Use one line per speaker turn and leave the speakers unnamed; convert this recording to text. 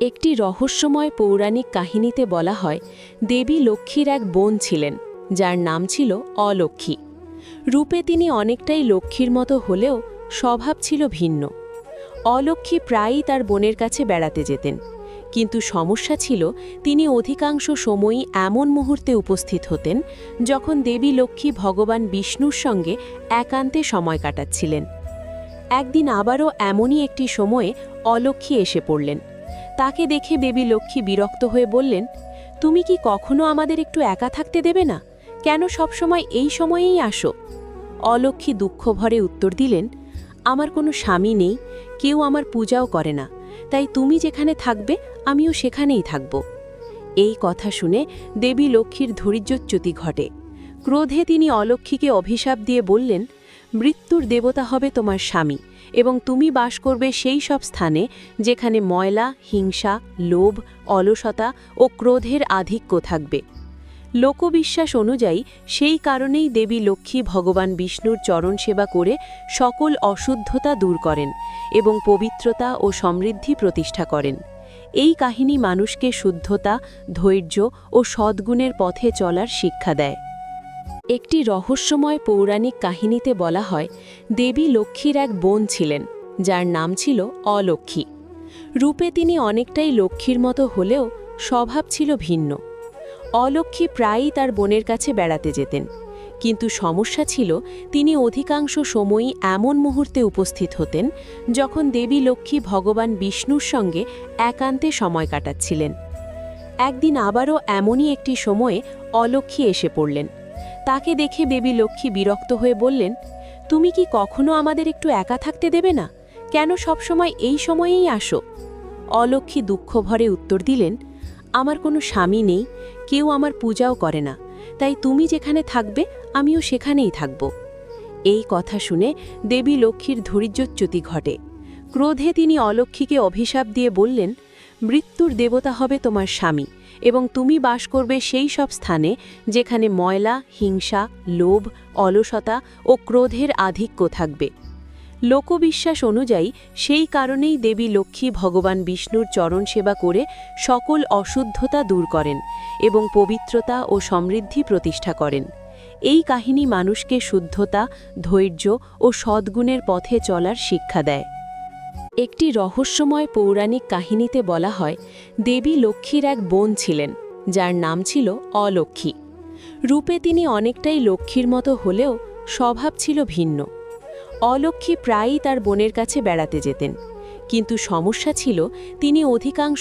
একটি রহস্যময় পৌরাণিক কাহিনীতে বলা হয় দেবী লক্ষ্মীর এক বোন ছিলেন যার নাম ছিল অলক্ষ্মী। রূপে তিনি অনেকটাই লক্ষ্মীর মতো হলেও স্বভাব ছিল ভিন্ন। অলক্ষ্মী প্রায়ই তার বোনের কাছে বেড়াতে যেতেন, কিন্তু সমস্যা ছিল তিনি অধিকাংশ সময়ই এমন মুহূর্তে উপস্থিত হতেন যখন দেবী লক্ষ্মী ভগবান বিষ্ণুর সঙ্গে একান্তে সময় কাটাচ্ছিলেন। একদিন আবারও এমনই একটি সময়ে অলক্ষ্মী এসে পড়লেন। তাকে দেখে দেবী লক্ষ্মী বিরক্ত হয়ে বললেন, তুমি কি কখনো আমাদের একটু একা থাকতে দেবে না? কেন সবসময় এই সময়েই আসো? অলক্ষ্মী দুঃখ ভরে উত্তর দিলেন, আমার কোনো স্বামী নেই, কেউ আমার পূজাও করে না, তাই তুমি যেখানে থাকবে আমিও সেখানেই থাকব। এই কথা শুনে দেবী লক্ষ্মীর ধৈর্যচ্যুতি ঘটে। ক্রোধে তিনি অলক্ষ্মীকে অভিশাপ দিয়ে বললেন, মৃত্যুর দেবতা হবে তোমার স্বামী এবং তুমি বাস করবে সেই সব স্থানে যেখানে ময়লা, হিংসা, লোভ, অলসতা ও ক্রোধের আধিক্য থাকবে। লোকবিশ্বাস অনুযায়ী সেই কারণেই দেবী লক্ষ্মী ভগবান বিষ্ণুর চরণ সেবা করে সকল অশুদ্ধতা দূর করেন এবং পবিত্রতা ও সমৃদ্ধি প্রতিষ্ঠা করেন। এই কাহিনী মানুষকে শুদ্ধতা, ধৈর্য ও সদ্গুণের পথে চলার শিক্ষা দেয়। একটি রহস্যময় পৌরাণিক কাহিনীতে বলা হয় দেবী লক্ষ্মীর এক বোন ছিলেন যার নাম ছিল অলক্ষ্মী। রূপে তিনি অনেকটাই লক্ষ্মীর মতো হলেও স্বভাব ছিল ভিন্ন। অলক্ষ্মী প্রায়ই তার বোনের কাছে বেড়াতে যেতেন, কিন্তু সমস্যা ছিল তিনি অধিকাংশ সময়ই এমন মুহূর্তে উপস্থিত হতেন যখন দেবী লক্ষ্মী ভগবান বিষ্ণুর সঙ্গে একান্তে সময় কাটাচ্ছিলেন। একদিন আবারও এমনই একটি সময়ে অলক্ষ্মী এসে পড়লেন। তাকে দেখে দেবী লক্ষ্মী বিরক্ত হয়ে বললেন, তুমি কি কখনো আমাদের একটু একা থাকতে দেবে না? কেন সবসময় এই সময়েই আসো? অলক্ষ্মী দুঃখ ভরে উত্তর দিলেন, আমার কোনো স্বামী নেই, কেউ আমার পূজাও করে না, তাই তুমি যেখানে থাকবে আমিও সেখানেই থাকব। এই কথা শুনে দেবী লক্ষ্মীর ধৈর্যচ্যুতি ঘটে। ক্রোধে তিনি অলক্ষ্মীকে অভিশাপ দিয়ে বললেন, মৃত্যুর দেবতা হবে তোমার স্বামী এবং তুমি বাস করবে সেই সব স্থানে যেখানে ময়লা, হিংসা, লোভ, অলসতা ও ক্রোধের আধিক্য থাকবে। লোকবিশ্বাস অনুযায়ী সেই কারণেই দেবী লক্ষ্মী ভগবান বিষ্ণুর চরণ সেবা করে সকল অশুদ্ধতা দূর করেন এবং পবিত্রতা ও সমৃদ্ধি প্রতিষ্ঠা করেন। এই কাহিনী মানুষকে শুদ্ধতা, ধৈর্য ও সদ্গুণের পথে চলার শিক্ষা দেয়। একটি রহস্যময় পৌরাণিক কাহিনীতে বলা হয় দেবী লক্ষ্মীর এক বোন ছিলেন যার নাম ছিল অলক্ষ্মী। রূপে তিনি অনেকটাই লক্ষ্মীর মতো হলেও স্বভাব ছিল ভিন্ন। অলক্ষ্মী প্রায়ই তার বোনের কাছে বেড়াতে যেতেন, কিন্তু সমস্যা ছিল তিনি অধিকাংশ